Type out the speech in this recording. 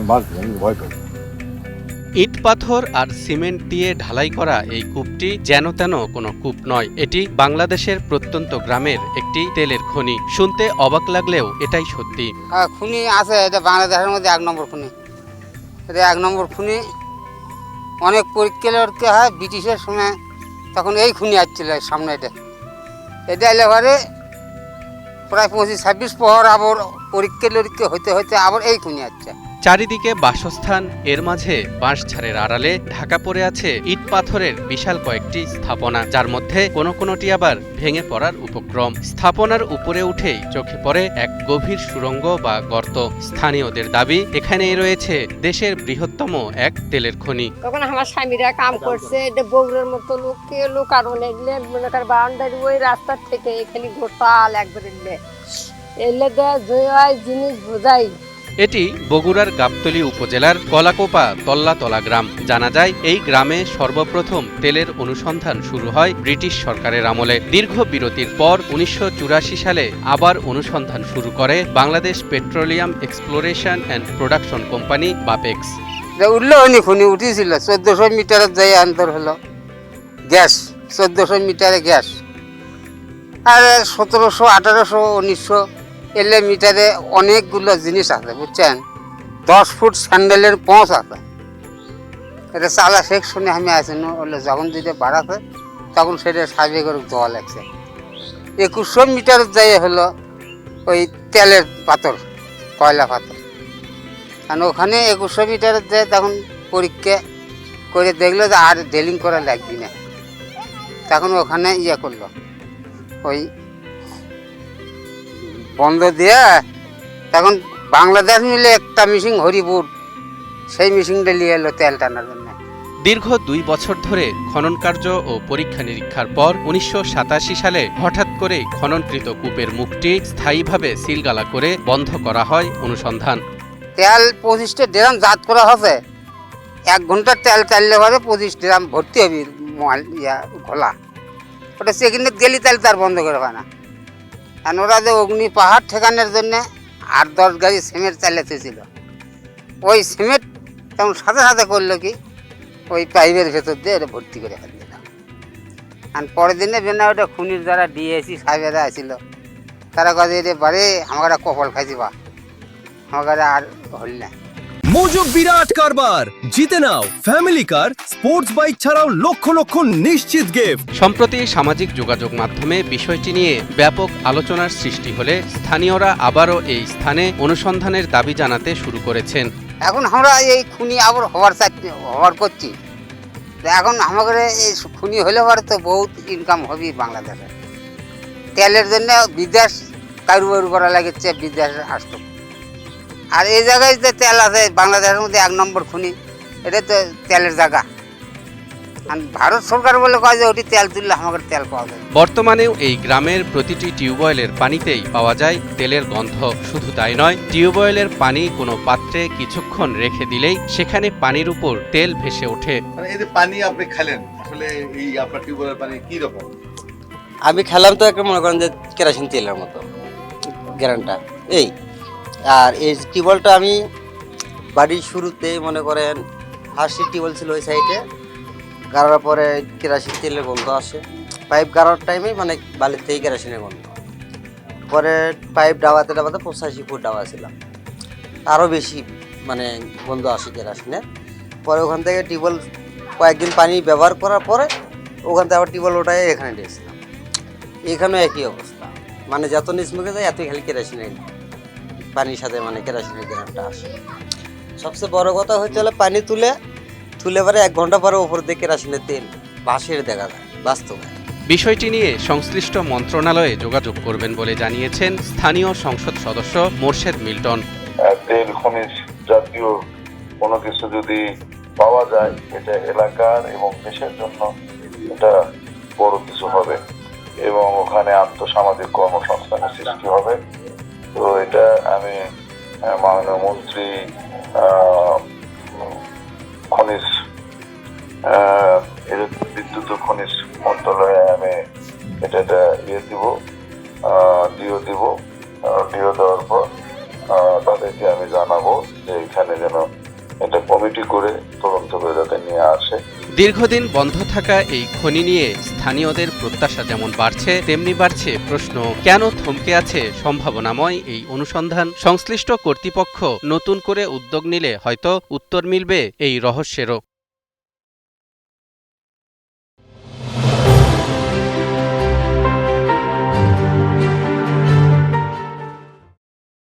আমি মারছি, আমি ভয় পাই। ইট পাথর আর সিমেন্ট দিয়ে ঢালাই করা এই কূপটি যেন তেন কোনো কূপ নয়, এটি বাংলাদেশের প্রত্যন্ত গ্রামের একটি তেলের খনি। শুনতে অবাক লাগলেও এটাই সত্যি। খুনি আছে, এটা বাংলাদেশের মধ্যে 1 নম্বর খুনি। এটা 1 নম্বর খুনি। অনেক পরীক্ষা হয় ব্রিটিশের সময়, তখন এই খুনি আসছিল সামনে। এটা এলে পরে প্রায় 25-26 পর আবার পরীক্ষা হইতে হইতে আবার এই খুনি আসছে। চারিদিকে বাসস্থান, এর মাঝে বাঁশঝাড়ের আড়ালে ঢাকা পড়ে আছে ইট পাথরের বিশাল কয়েকটি স্থাপনা, যার মধ্যে কোনোটি আবার ভেঙে পড়ার উপক্রম। স্থাপনার উপরে উঠেই চোখে পড়ে এক গভীর সুড়ঙ্গ বা গর্ত। স্থানীয়দের দাবি, এখানেই রয়েছে দেশের বৃহত্তম এক তেলের খনি। তখন আমার স্বামীরা কাম করছে, এটা বগুড়ার মতো লোক আর অনেক মনে কর বাউন্ডারি ওই রাস্তার থেকে এখানে গোটাল একবার এলে দেয় জিনিস বোঝাই। এটি বগুড়ার গাবতলী উপজেলার কলাকোপা তল্লাতলা গ্রাম। জানা যায় এই গ্রামে সর্বপ্রথম তেলের অনুসন্ধান শুরু হয় ব্রিটিশ সরকারের আমলে। দীর্ঘ বিরতির পর 1984 সালে আবার অনুসন্ধান শুরু করে Bangladesh petroleum exploration and production company Bapex. উঠলো খুনি উঠেছিল 1400 মিটারের যাই অন্তর হলো গ্যাস, 1400 মিটারে গ্যাস। আর 1700, 1800, 1900 এলে মিটারে অনেকগুলো জিনিস আছে, বুঝছেন। 10 ফুট স্যান্ডেলের পৌঁছ আছে। এটা চালা শেখ শুনে আমি আসেন হলো, যখন যেটা বাড়াছে তখন সেটা সার্ভে করে দেওয়া লাগছে। 2100 মিটার যাই হলো ওই তেলের পাথর, কয়লা পাথর। কারণ ওখানে 2100 মিটারের যায় তখন পরীক্ষা করে দেখলো যে আর ড্রিলিং করা লাগবে না। তখন ওখানে করলো, ওই বন্ধ দিয়ে তখন বাংলাদেশ মিলে একটা মেশিন হরিপুর, সেই মেশিনটা নিয়ে এলো তেল টানার জন্য। দীর্ঘ 2 বছর ধরে খনন কার্য ও পরীক্ষা নিরীক্ষার পর 1987 সালে হঠাৎ করে খননকৃত কূপের মুখটি স্থায়ীভাবে সিলগালা করে বন্ধ করা হয় অনুসন্ধান। তেল 25টা ড্রাম জাত করা হবে। 1 ঘন্টার তেল চাললে পরে 25 ড্রাম ভর্তি হবে ঘোলা। ওটা সেখানে গেলি তেল তার বন্ধ করে পায় না। আর ওরা যে অগ্নি পাহাড় ঠেকানোর জন্য 8-10 গাড়ি সিমেন্ট চালাতেছিল। ওই সিমেন্ট তেমন সাথে সাথে করলো কি ওই পাইপের ভেতর দিয়ে এটা ভর্তি করে ফেলে দিল। আর পরের দিনে বেনা ওটা খুনির যারা ডিএসি সাহেবেরা আসছিল, তারা কাজে রে বারে আমার কপাল খাইছি, বা আমার আর হল না। মোজো বিরাট কারবার, জিতে নাও ফ্যামিলি কার, স্পোর্টস বাইক ছাড়াও লক্ষ লক্ষ নিশ্চিত গিফট। সম্প্রতি সামাজিক যোগাযোগ মাধ্যমে বিষয়টি নিয়ে ব্যাপক আলোচনার সৃষ্টি হলে স্থানীয়রা আবারও এই স্থানে অনুসন্ধানের দাবি জানাতে শুরু করেছেন। এখন আমরা এই খুনি আবার হওয়ার করছি। এখন আমাদের এই খুনি হলে পরে তো বহুত ইনকাম হবে বাংলাদেশে। তেলের জন্য বিদেশ কারুবারু করা লাগছে, বিদেশে আসতো। আর এই জায়গায় যে তেল আছে বাংলাদেশের মধ্যে 1 নম্বর খুনি, এটা তো তেলের জায়গা। আর ভারত সরকার বলে কয় যে ওটি তেল তুললে আমাদের তেল পাওয়া যায়। বর্তমানেও এই গ্রামের প্রতিটি টিউবওয়েলের পানিতেই পাওয়া যায় তেলের গন্ধ। শুধু তাই নয়, টিউবওয়েলের পানি কোনো পাত্রে কিছুক্ষণ রেখে দিলেই সেখানে পানির উপর তেল ভেসে ওঠে। এই যে পানি আপনি খেলেন, আসলে এই আপনার টিউবওয়েলের পানি কি রকম? আমি খেলাম তো একটা মনে করেন যে কেরোসিন তেলের মতো গ্যারান্টা এই। আর এই টিউবওয়েলটা আমি বাড়ির শুরুতে মনে করেন ফার্স্ট টিউবওয়েল ছিল ওই সাইডে, গাড়ার পরে কেরোসিন তেলের গন্ধ আসে। পাইপ গাড়ার টাইমে মানে বালির থেকেই কেরোসিনের গন্ধ। পরে পাইপ ডাবাতে 85 ফুট ডাবা ছিলাম, আরও বেশি মানে গন্ধ আসে কেরোসিনের। পরে ওখান থেকে টিউবওয়েল কয়েকদিন পানি ব্যবহার করার পরে ওখান থেকে আবার টিউবওয়েল ওটাই এখানে দিয়েছিলাম। এখানেও একই অবস্থা, মানে যত নিচমুখে যায় এতই খালি কেরোসিনের পানির সাথে মানে কেরোসিনের গ্রামটা আসে। সবচেয়ে বড় কথা হচ্ছে হলে পানি তুলে পরে 1 ঘন্টা পরে উপর দিয়ে কেরোসিনের তেল ভাসিয়ে দেখা যায় বাস্তবে। বিষয়টি নিয়ে সংশ্লিষ্ট মন্ত্রণালয়ে যোগাযোগ করবেন বলে জানিয়েছেন স্থানীয় সংসদ সদস্য মোর্শেদ মিল্টন। তেল খনিজ জাতীয় কোনো কিছু যদি পাওয়া যায়, এটা এলাকার এবং দেশের জন্য এটা বড় কিছু হবে এবং ওখানে আর্থসামাজিক কর্মসংস্থানের সৃষ্টি হবে। তো এটা আমি মাননীয় মন্ত্রী খনিজ বিদ্যুৎ ও খনিজ মন্ত্রণালয়ে আমি এটা ডিও দেওয়ার পর তাদেরকে আমি জানাবো যে এখানে যেন একটা কমিটি করে তদন্ত করে যাতে নিয়ে আসে। দীর্ঘদিন বন্ধ থাকা এই খনি নিয়ে স্থানীয়দের প্রত্যাশা যেমন বাড়ছে, তেমনি বাড়ছে প্রশ্ন, কেন থমকে আছে সম্ভাবনাময় এই অনুসন্ধান? সংশ্লিষ্ট কর্তৃপক্ষ নতুন করে উদ্যোগ নিলে হয়তো উত্তর মিলবে এই রহস্যেরও।